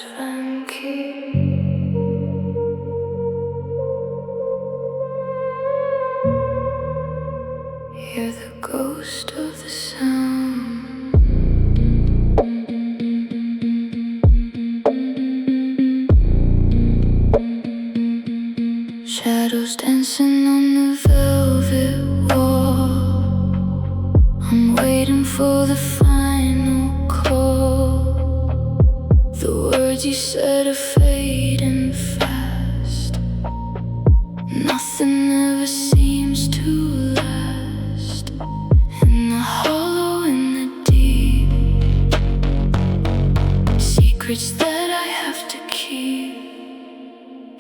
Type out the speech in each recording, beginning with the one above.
Dozvanky. You're the ghost of the sound. Shadows dancing on the velvet wall. I'm waiting for the final call. The words you said are fading fast. Nothing ever seems to last. In the hollow, in the deep, secrets that I have to keep.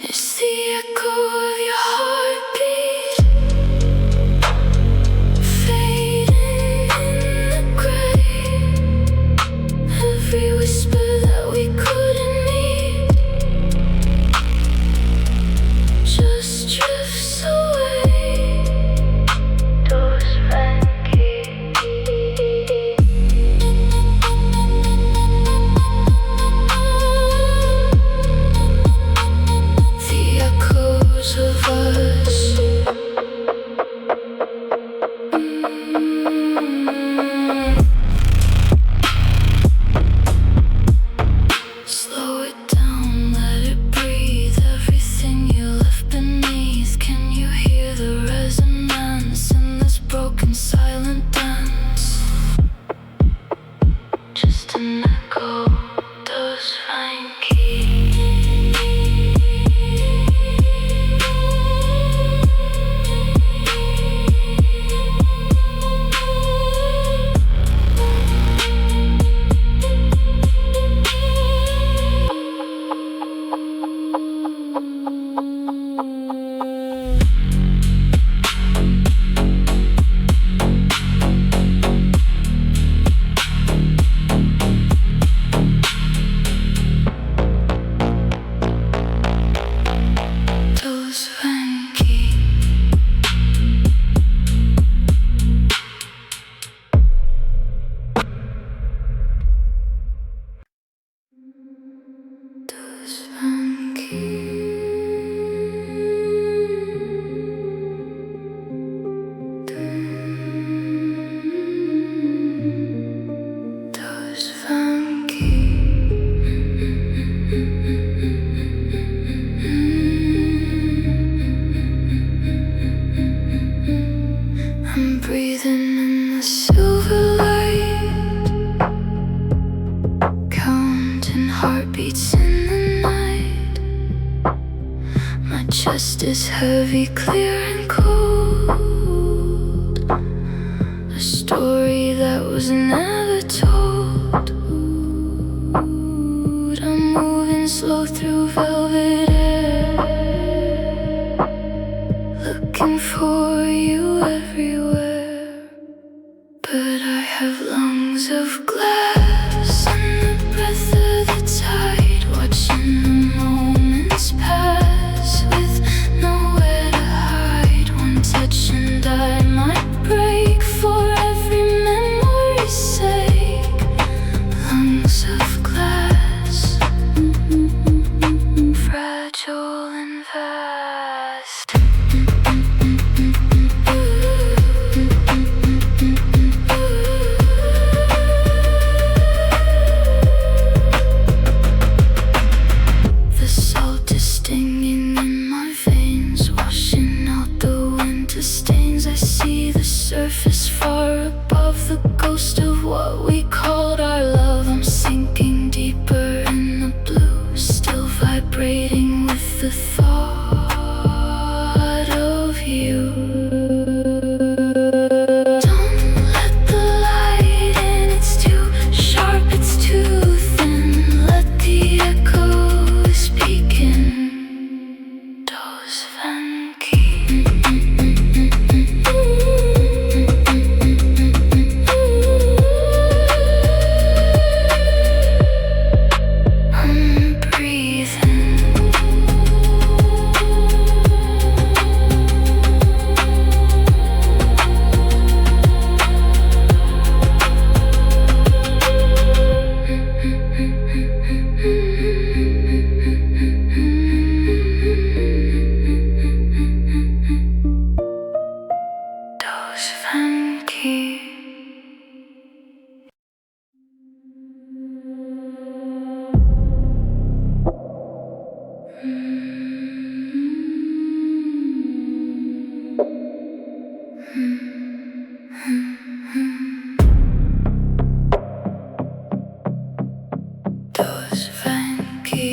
It's the echo of your heartbeat, fading in the gray. Every whisper that we couldn't meet just drifts away. Dozvanky. The echoes of us. Slow it down, let it breathe. Everything you left beneath. Can you hear the resonance in this broken silent dance? Just an echo, Dozvanky. Dozvanky. Dozvanky. I'm breathing in the silver light, counting heartbeats in the night. My chest is heavy, clear and cold. A story that was never told. I'm moving slow through velvet air, looking for you everywhere. But I have lungs of glass and the breath of the tide, watching the moments pass with nowhere to hide. One touch and I might break for every memory's sake. Lungs of glass, fragile and vast. Dozvanky.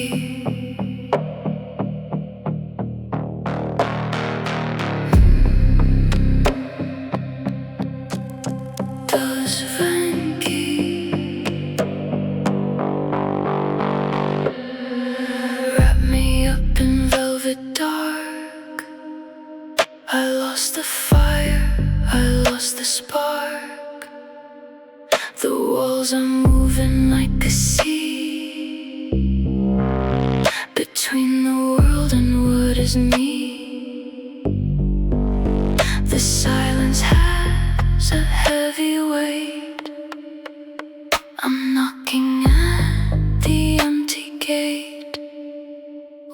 Dozvanky. Wrap me up in velvet dark. I lost the fire, I lost the spark. The walls are moving like a sea, between the world and what is me. The silence has a heavy weight. I'm knocking at the empty gate.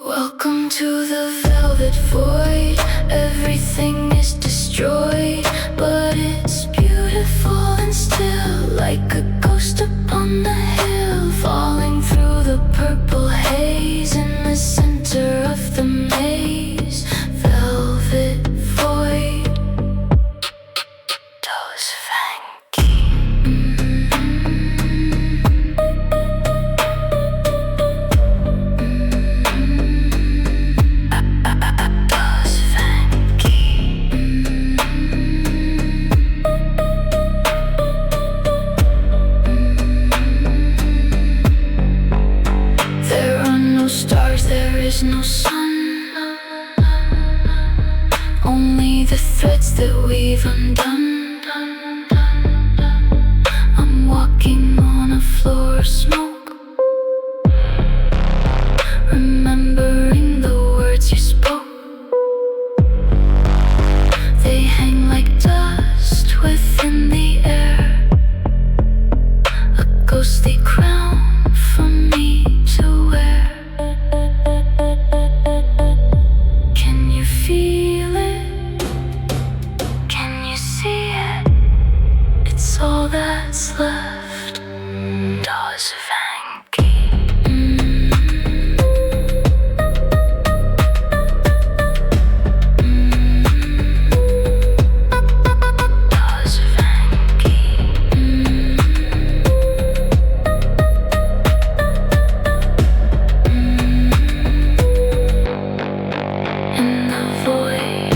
Welcome to the velvet void. Everything is destroyed, but it's beautiful and still, like a ghost upon the hill, falling through the purple haze in the center of the maze. Velvet void. Dozvanky. There are no stars, there is no sun, only the threads that we've undone. I'm walking on a floor of smoke, remembering the words you spoke. They hang like dust within the air, a ghostly crown for me to wear. Can you feel it? Can you see it? It's all that's left. Dozvanky. In the void.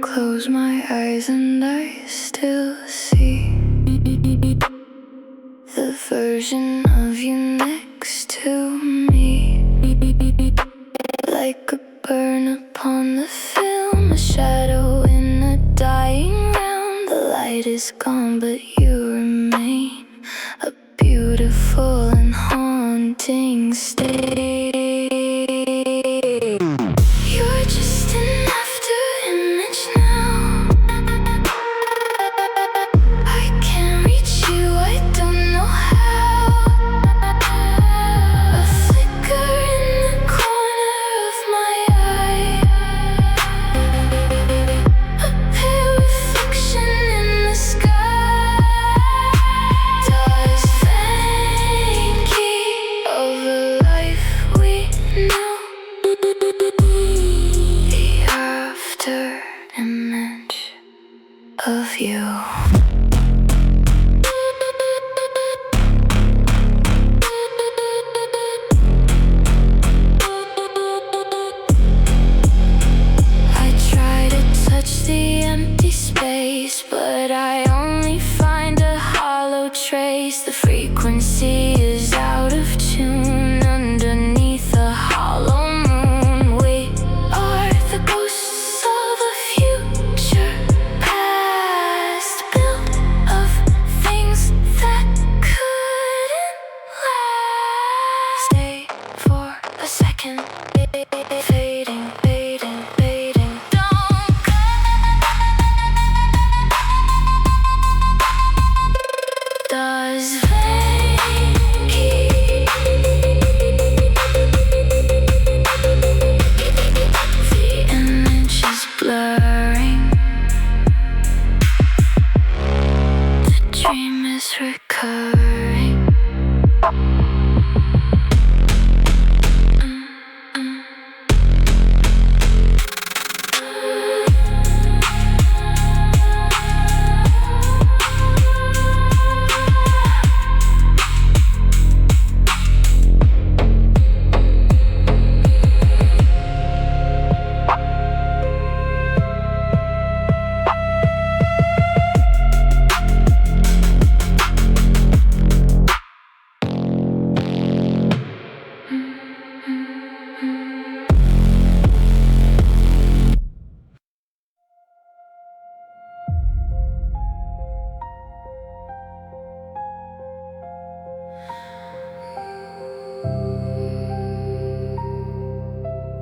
Close my eyes and I still see the version of you next to me, like a burn upon the film, a shadow in a dying round. The light is gone, but you remain, a beautiful and haunting state. You're just an after image now. I can't reach you, I don't know how. A flicker in the corner of my eye, a pale reflection in the sky. Dozvanky of a life we know, the after image of you. I try to touch the empty space, but I only find a hollow trace. The frequency is out of tune underneath the hollow moon. We are the ghosts of a future past, built of things that could dream is recurring.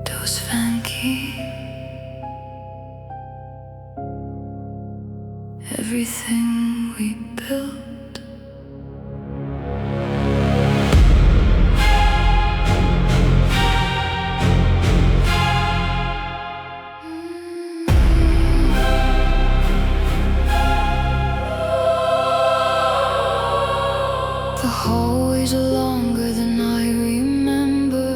Dozvanky, everything we built. The hallways are longer than I remember.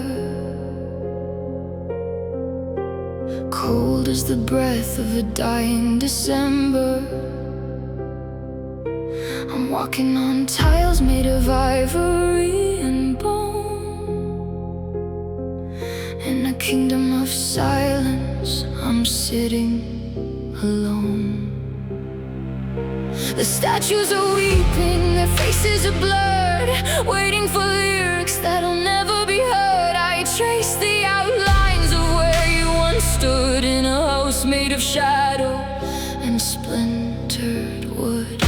Cold as the breath of a dying December. I'm walking on tiles made of ivory and bone. In a kingdom of silence, I'm sitting alone. The statues are weeping, their faces are blurred, waiting for lyrics that'll never be heard. I trace the outlines of where you once stood, in a house made of shadow and splintered wood.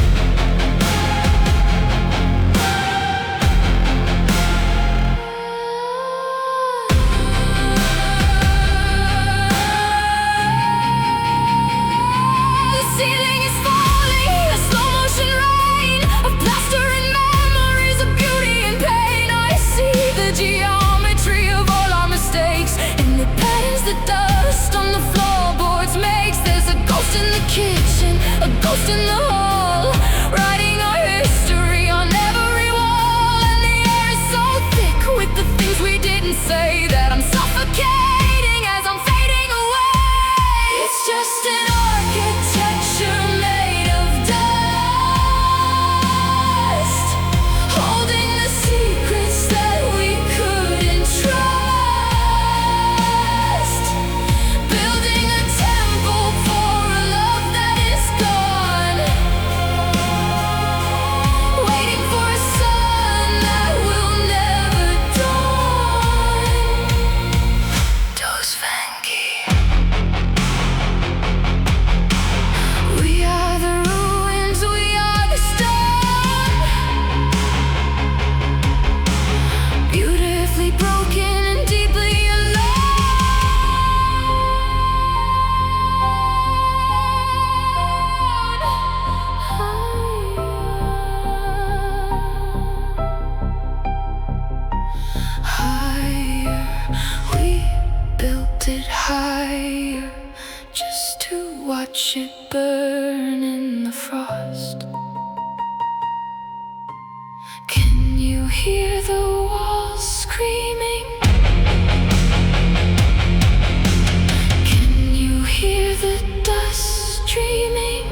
The ceiling is falling, a slow motion rain of plaster and memories of beauty and pain. I see the geometry of all our mistakes in the patterns the dust on the floorboards makes. There's a ghost in the kitchen, a ghost in the hall, writing our history on every wall. And the air is so thick with the things we didn't say that I'm suffocating as I'm fading away. It's just an architecture made of dust, holding the secrets that we couldn't trust, building a temple for a love that is gone, waiting for a sun that will never dawn. Dozvanky. We are the ruins, we are the stone, beautifully broken and deeply alone. Higher, we built it higher, just to watch it burn in the frost. Can you hear the walls screaming? Can you hear the dust dreaming?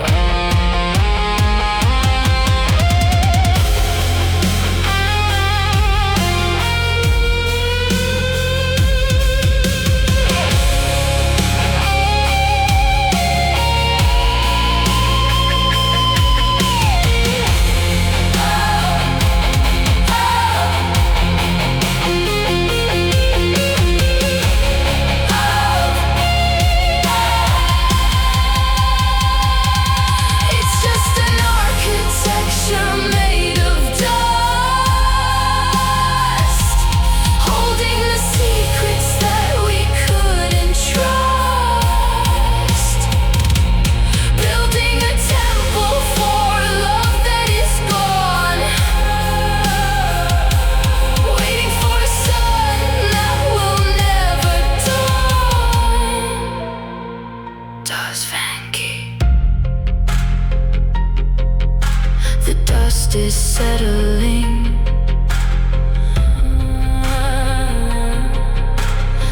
dust is settling.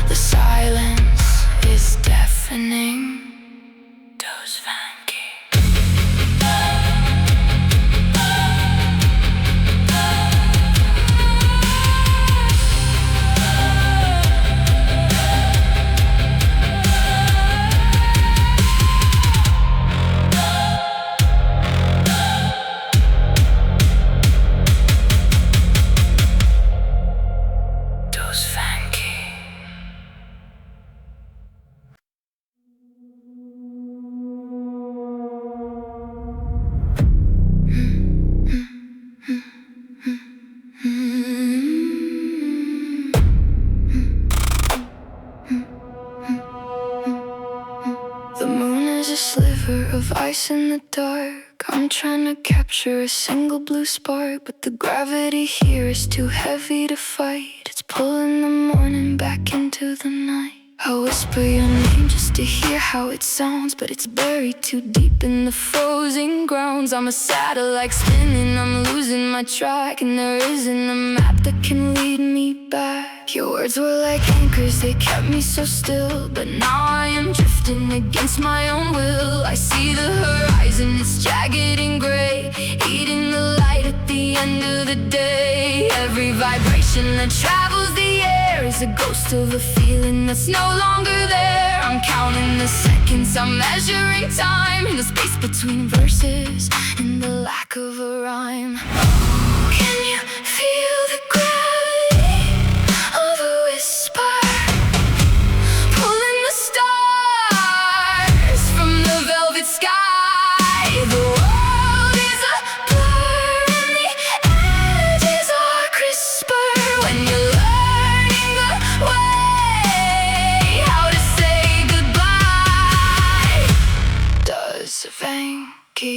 The silence is deafening. Dozvanky. The moon is a sliver of ice in the dark. I'm trying to capture a single blue spark, but the gravity here is too heavy to fight. It's pulling the morning back into the night. I whisper your name just to hear how it sounds, but it's buried too deep in the frozen grounds. I'm a satellite spinning, I'm losing my track, and there isn't a map that can lead me back. Your words were like anchors, they kept me so still, but now I am drifting against my own will. I see the horizon, it's jagged and gray, eating the light at the end of the day. Every vibration that travels the air is a ghost of a feeling that's no longer there. I'm counting the seconds, I'm measuring time in the space between verses, in the lack of a rhyme. Can you feel the gravity of a whisper, pulling the stars from the velvet sky? The world is a blur and the edges are crisper when you're learning the way how to say goodbye. Dozvanky.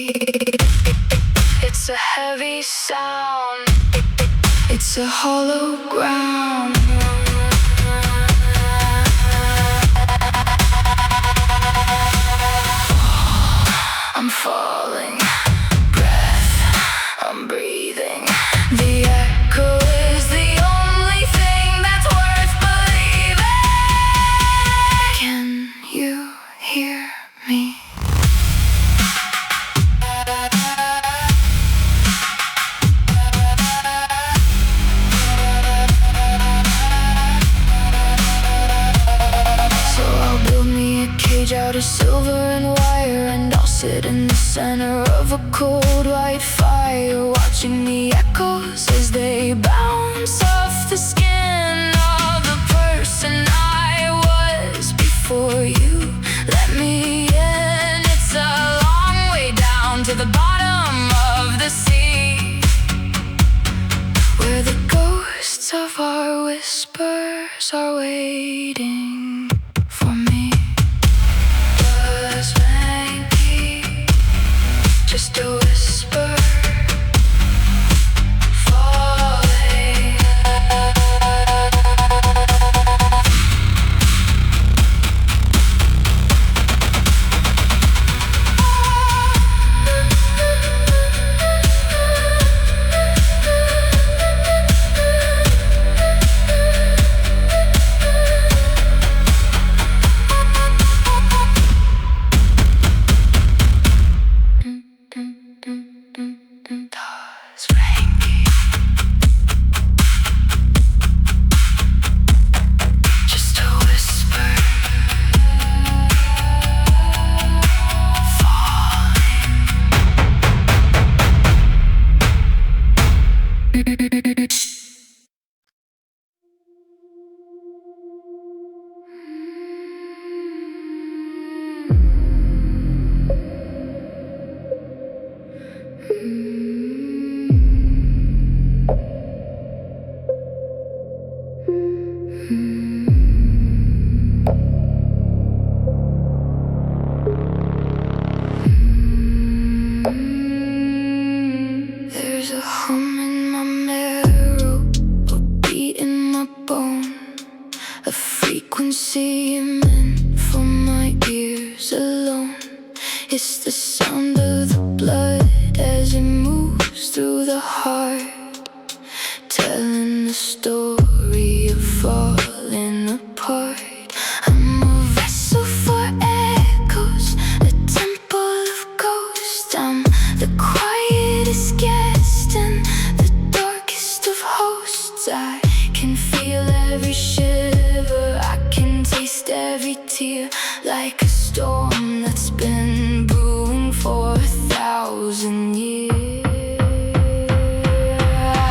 It's a heavy sound, it's a hollow ground. I'm falling, breath, I'm breathing. The echo is the only thing that's worth believing. Can you hear me? Out of silver and wire, and I'll sit in the center of a cold white fire, watching the echoes as they bounce off the skin of the person I was before you let me in. It's a long way down to the bottom of the sea, where the ghosts of our whispers are waiting for me. Just a whisper, falling. through the heart, telling the story of falling apart. I'm a vessel for echoes, a temple of ghosts. I'm the quietest guest and the darkest of hosts. I can feel every shiver, I can taste every tear, like a storm that's been brewing for 1,000 years.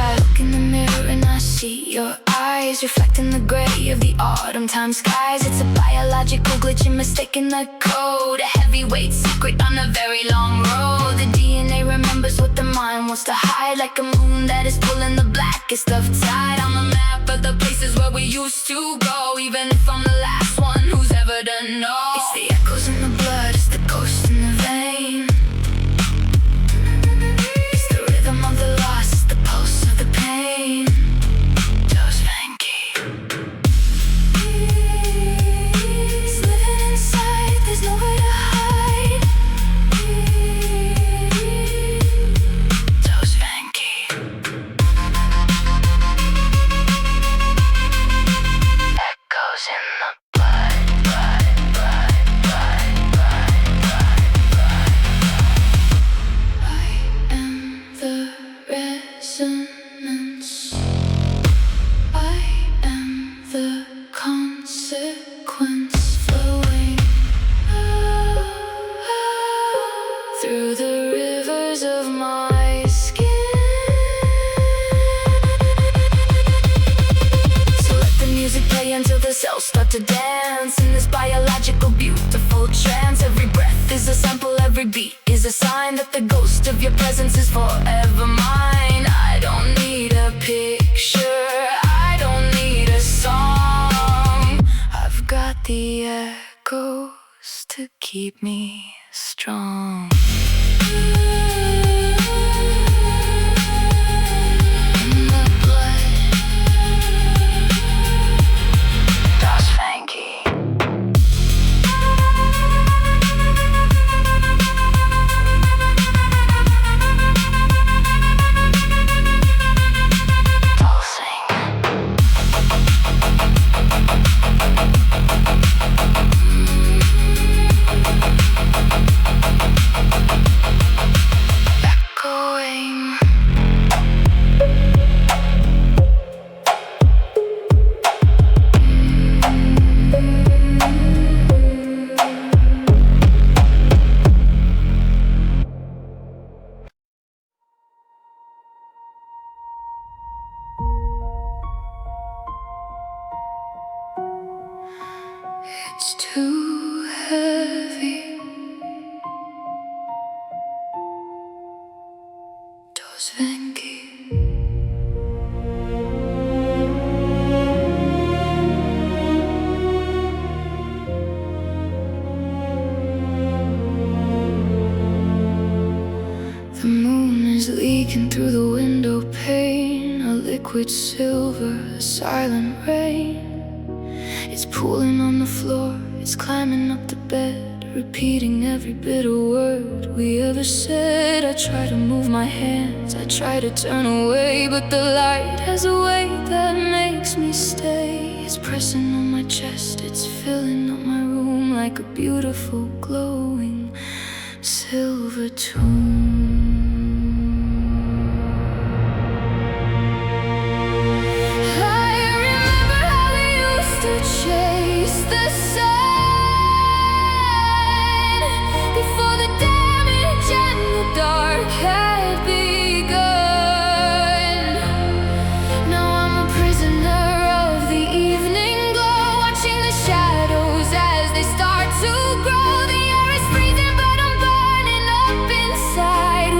I look in the mirror and I see your eyes reflecting the gray of the autumn time skies. It's a biological glitch in mistaking the code, a heavyweight secret on a very long road. The DNA remembers what the mind wants to hide, like a moon that is pulling the blackest of tide. On the map of the places where we used to go, even if I'm the last one who's ever done no. It's the echoes in the blood, it's the ghost in the vein. It's the rhythm of the loss, it's the pulse of the pain. Dozvanky. It's living inside, there's nowhere to hide. Dozvanky. Echoes in the blood, blood, blood, blood, blood, blood, blood. I am the resonance. I am the consequence flowing through the rivers of my skin. So let the music play until the cells start to dance in this biological, beautiful trance. Every breath is a sample, every beat is a sign that the ghost of your presence is forever mine. I don't need a picture, I don't need a song. I've got the echoes to keep me strong. In the blood, Dozvanky. Echoing. It's too heavy. Dozvanky. The moon is leaking through the window pane, a liquid silver, a silent rain. It's pooling on the floor, it's climbing up the bed, repeating every bitter word we ever said. I try to move my hands, I try to turn away, but the light has a way that makes me stay. It's pressing on my chest, it's filling up my room like a beautiful glowing silver tomb. Chase the sun before the damage and the dark had begun. Now I'm a prisoner of the evening glow, watching the shadows as they start to grow. The air is freezing, but I'm burning up inside.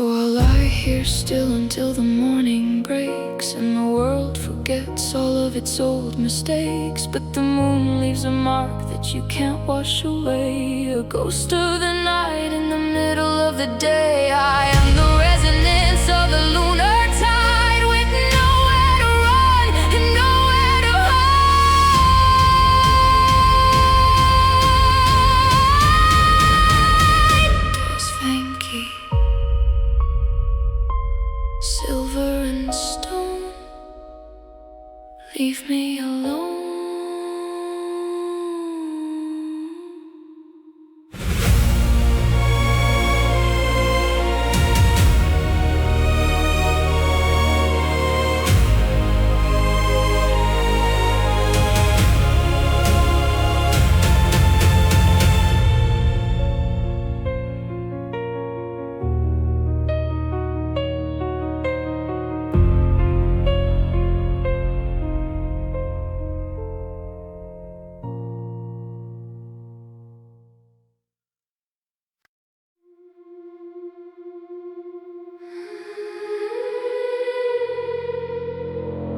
I'll lie here still until the morning breaks and the world forgets all of its old mistakes. But the moon leaves a mark that you can't wash away, a ghost of the night in the middle of the day. I am the resonance of the lunar tide, with nowhere to run and nowhere to hide. Dozvanky, silver and stone, leave me alone.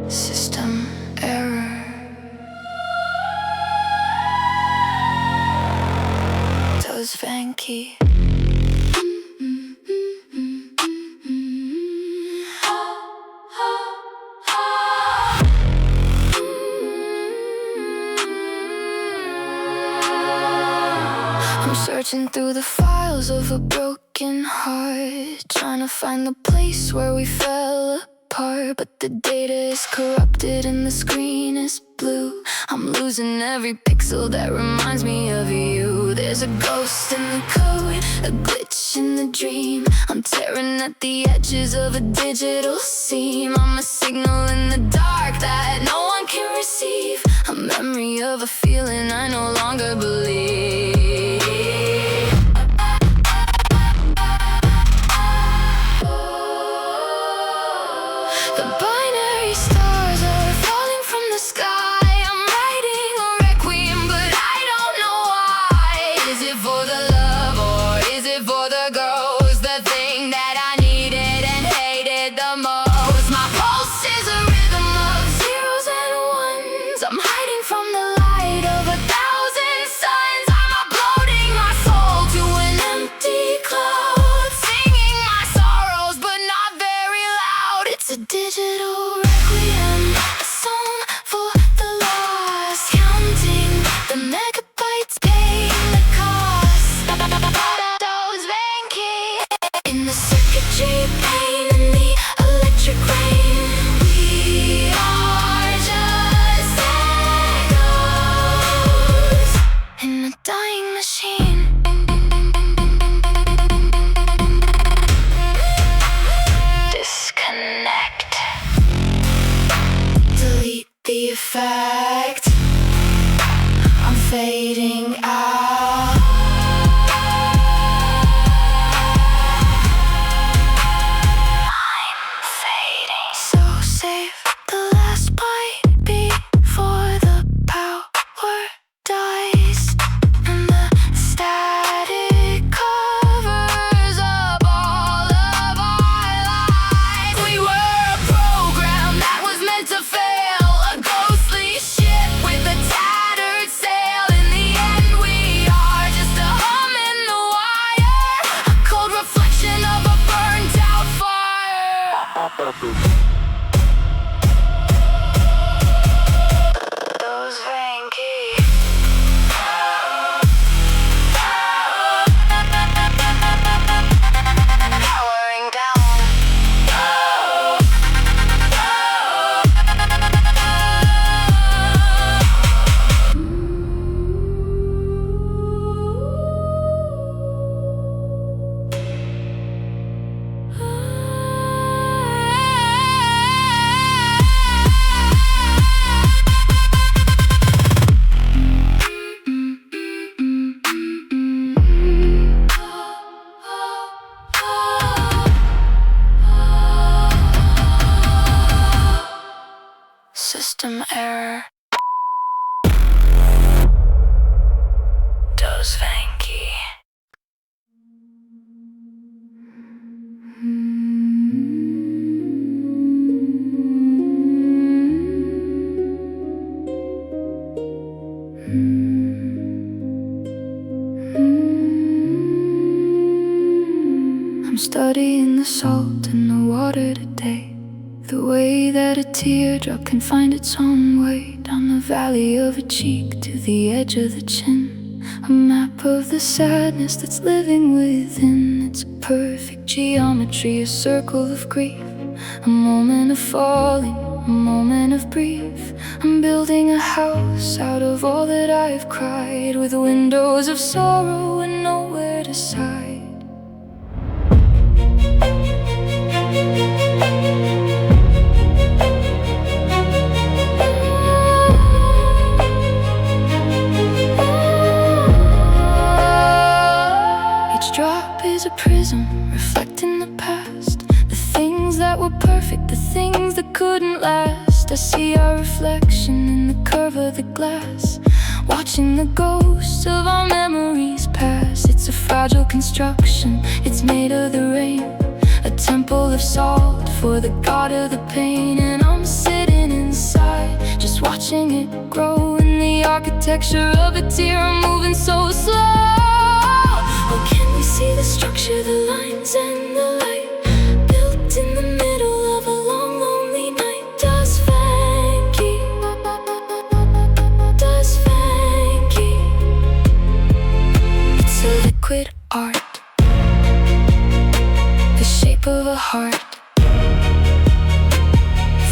System error. Dozvanky. I'm searching through the files of a broken heart, trying to find the place where we fell apart. But the data is corrupted and the screen is blue. I'm losing every pixel that reminds me of you. There's a ghost in the code, a glitch in the dream. I'm tearing at the edges of a digital seam. I'm a signal in the dark that no one can receive, a memory of a feeling I no longer believe. The binary stars are falling from the sky. I'm writing a requiem, but I don't know why. Is it for the love or is it for the ghost? The thing that I needed and hated the most. My pulse is a rhythm of zeros and ones. I'm hiding from the light of 1,000 suns. I'm uploading my soul to an empty cloud, singing my sorrows but not very loud. It's a digital requiem, a song for the lost, counting the megabytes, paying the cost. Dozvanky, in the circuitry pain and the electric rain, we are just echoes in a dying machine. Disconnect. Delete the effect. I'm fading out. I'm fading. So save the last bite before the power dies and the static covers up all of our lives. We were a program that was meant to fail, a ghostly ship with a tattered sail. In the end, we are just a hum in the wire, a cold reflection of a burnt out fire. Dozvanky. Powering down. System error. Dozvanky. salt in the water today. The way that a teardrop can find its own way down the valley of a cheek to the edge of the chin. A map of the sadness that's living within. It's a perfect geometry, a circle of grief. A moment of falling, a moment of brief. I'm building a house out of all that I've cried, with windows of sorrow and nowhere to hide. Each drop is a prism reflecting the past, the things that were perfect, the things that couldn't last. I see our reflection in the curve of the glass, watching the ghosts of our memories pass. It's a fragile construction, it's made of the rain, a temple of salt for the god of the pain. And I'm sitting inside, just watching it grow in the architecture of a tear. I'm moving so slow. Oh, can we see the structure, the lines and the light, built in the middle of a long, lonely night? Dozvanky, Dozvanky. It's a liquid art, the shape of a heart,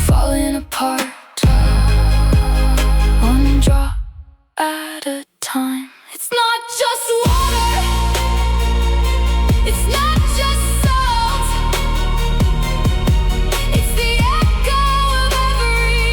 falling apart, one drop at a time. It's not just water, it's not just salt, it's the echo of every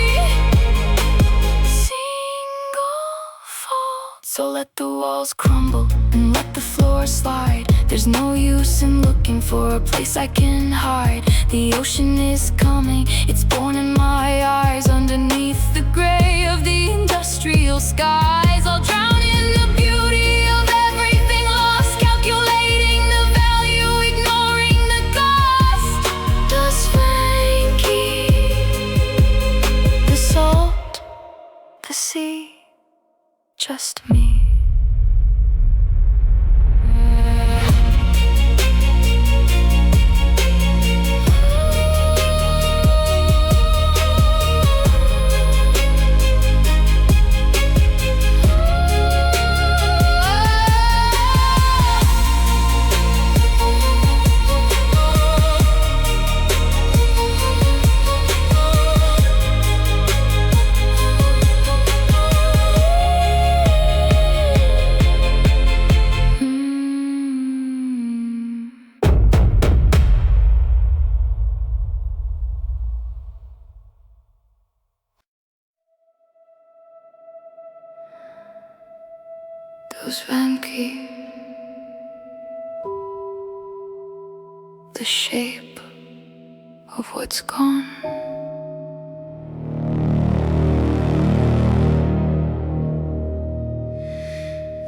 single fault. So let the walls crumble and let the floor slide. There's no use in looking for a place I can hide. The ocean is coming, it's born in my eyes. Underneath the gray of the industrial skies, I'll drown in the beauty of everything lost, calculating the value, ignoring the cost. Dozvanky, the salt, the sea, just me. Dozvanky, the shape of what's gone.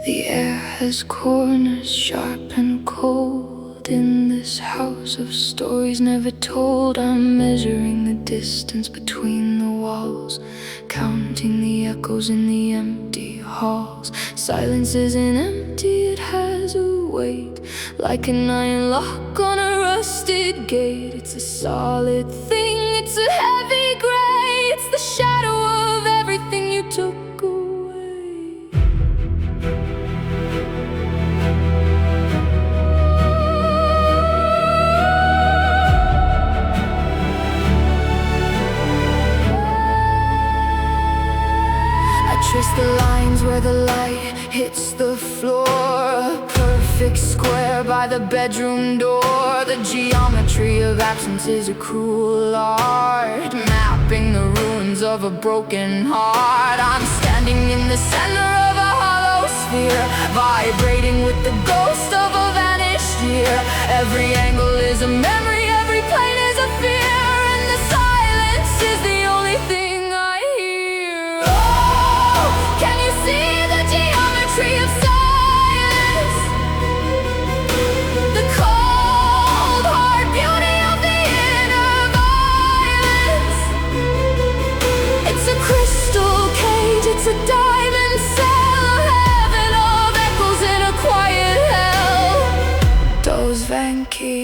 The air has corners sharp and cold in this house of stories never told. I'm measuring the distance between the walls, counting the echoes in the empty halls. Silence isn't empty, it has a weight, like an iron lock on a rusted gate. It's a solid thing, it's a heavy gray, it's the shadow of everything you took away. I trace the lines where the light hits the floor, a perfect square by the bedroom door. The geometry of absence is a cruel art, mapping the ruins of a broken heart. I'm standing in the center of a hollow sphere, vibrating with the ghost of a vanished year. Every angle is a memory, every plane is a fear, and the silence is the only thing I hear. Oh, can you see the geometry of silence? The cold, hard beauty of the inner violence. It's a crystal cage, it's a diamond cell, a heaven of echoes in a quiet hell. Dozvanky,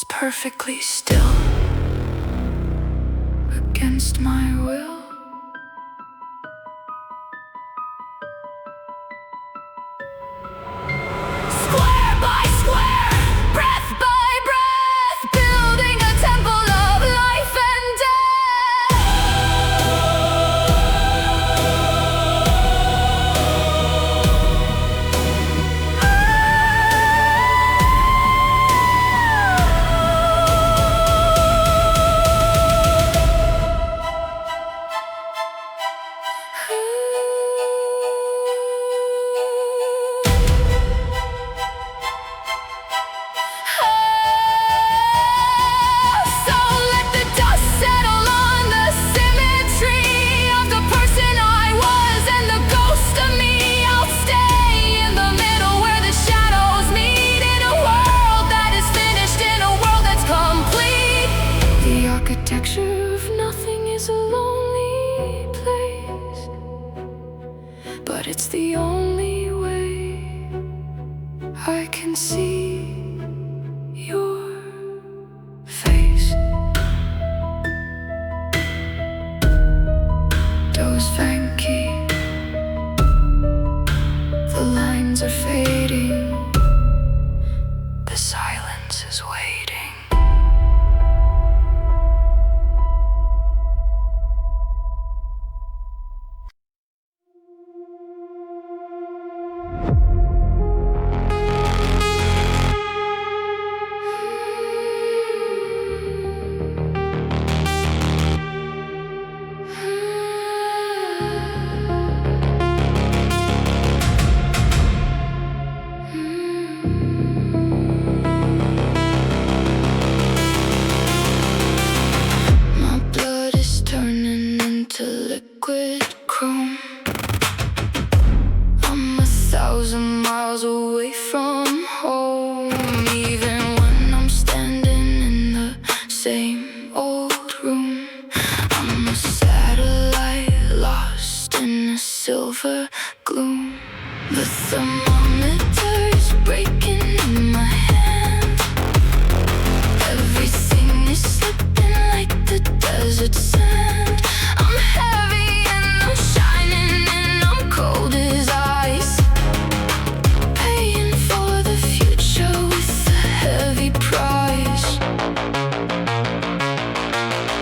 perfectly still against my will. Square by square, breath by breath, building a temple of life and architecture of nothing is a lonely place, but it's the only way I can see your face. Dozvanky, the lines are fading, the silence is waiting. Liquid chrome, I'm 1,000 miles away from home. Even when I'm standing in the same old room, I'm a satellite lost in a silver gloom. The thermometer is breaking in my hand. Everything is slipping like the desert sand. I'm heavy and I'm shining and I'm cold as ice, paying for the future with a heavy price.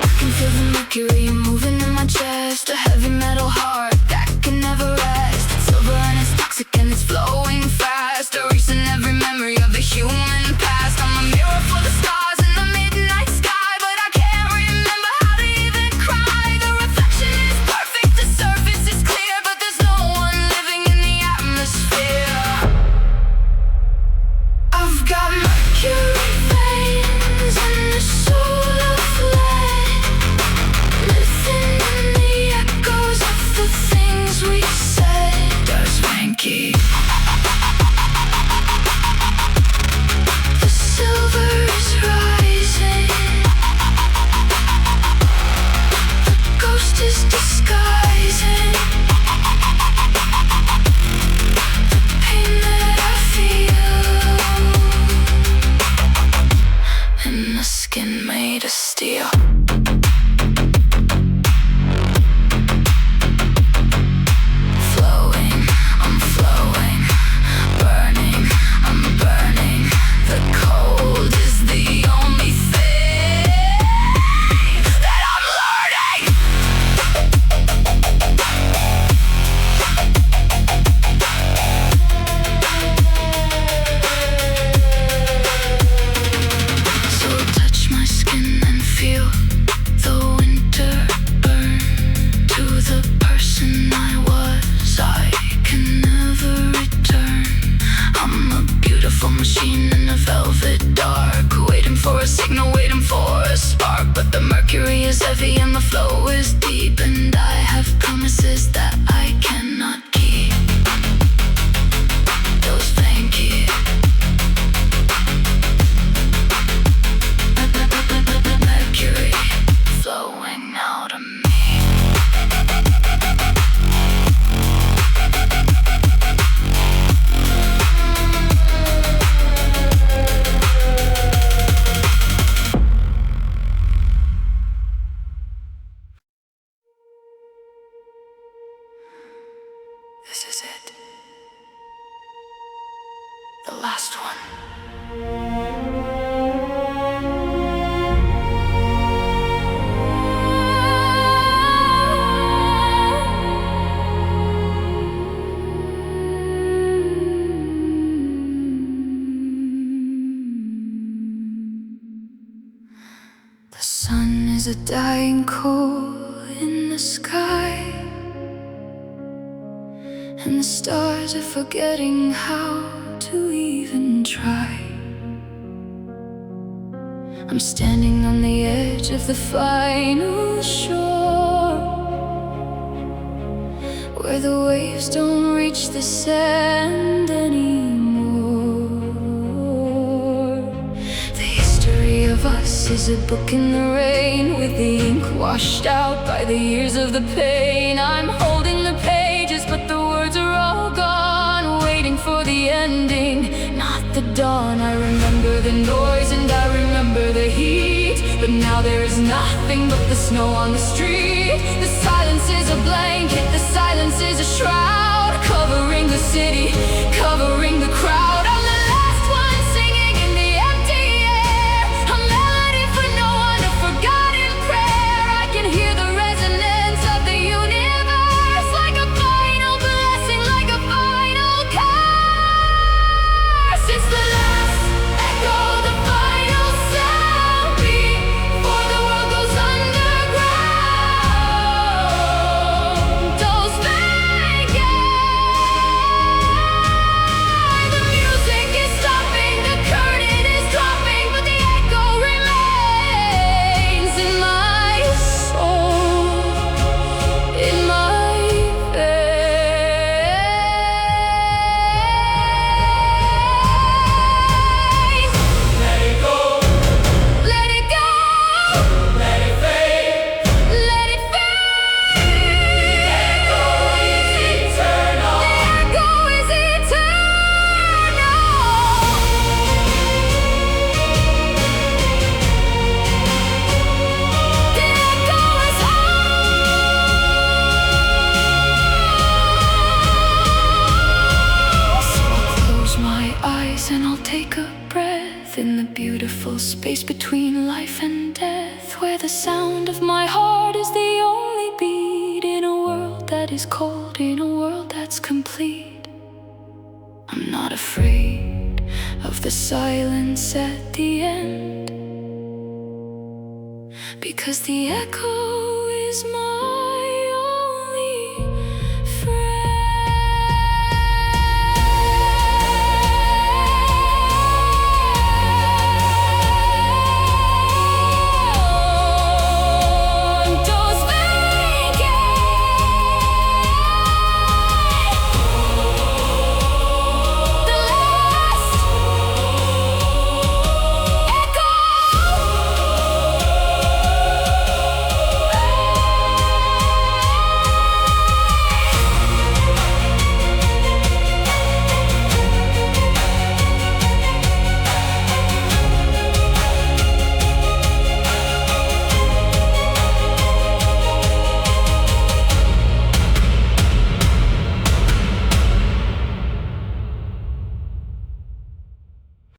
I can feel the mercury moving in my chest, a heavy metal heart that can never rest. It's silver and it's toxic and it's flowing fast, erasing every memory of the human past. I'm a mirror for the stars in the midnight sky, but I can't remember how to even cry. The reflection is perfect, the surface is clear, but there's no one living in the atmosphere. I've got mercury veins and the soul of lead, living in the echoes of the things we said. Dozvanky, the silver is rising, the ghost is disguising the pain that I feel in the skin made of steel. Flowing, I'm flowing, burning, I'm burning. The cold is the only thing that I'm learning. So touch my skin and feel The sun is a dying coal in the sky, and the stars are forgetting how to even try. I'm standing on the edge of the final shore, where the waves don't reach the sand anymore. The history of us is a book in the rain, with the ink washed out by the years of the pain. I'm holding the pages, but the words are all gone, waiting for the ending, not the dawn. I remember the noise and I remember the heat, but now there is nothing but the snow on the street. The silence is a blanket, the silence is a shroud, covering the city, covering the crowd. I'm the last one singing in the empty air, a melody for no one, a forgotten prayer. I can hear the resonance of the universe, like a final blessing, like a final curse. It's the last echo, the final sound before the world goes underground. Dozvanky. The music is stopping, the curtain is dropping, but the echo remains in my soul, in my veins. Let it go, let it go, let it fade, let it fade. The echo is eternal, the echo is eternal. The echo is So I'll close my eyes and I'll take a breath in the beautiful space between life and death, where the sound of my heart is the only beat, in a world that is cold, in a world that's complete. I'm not afraid of the silence at the end, because the echo is my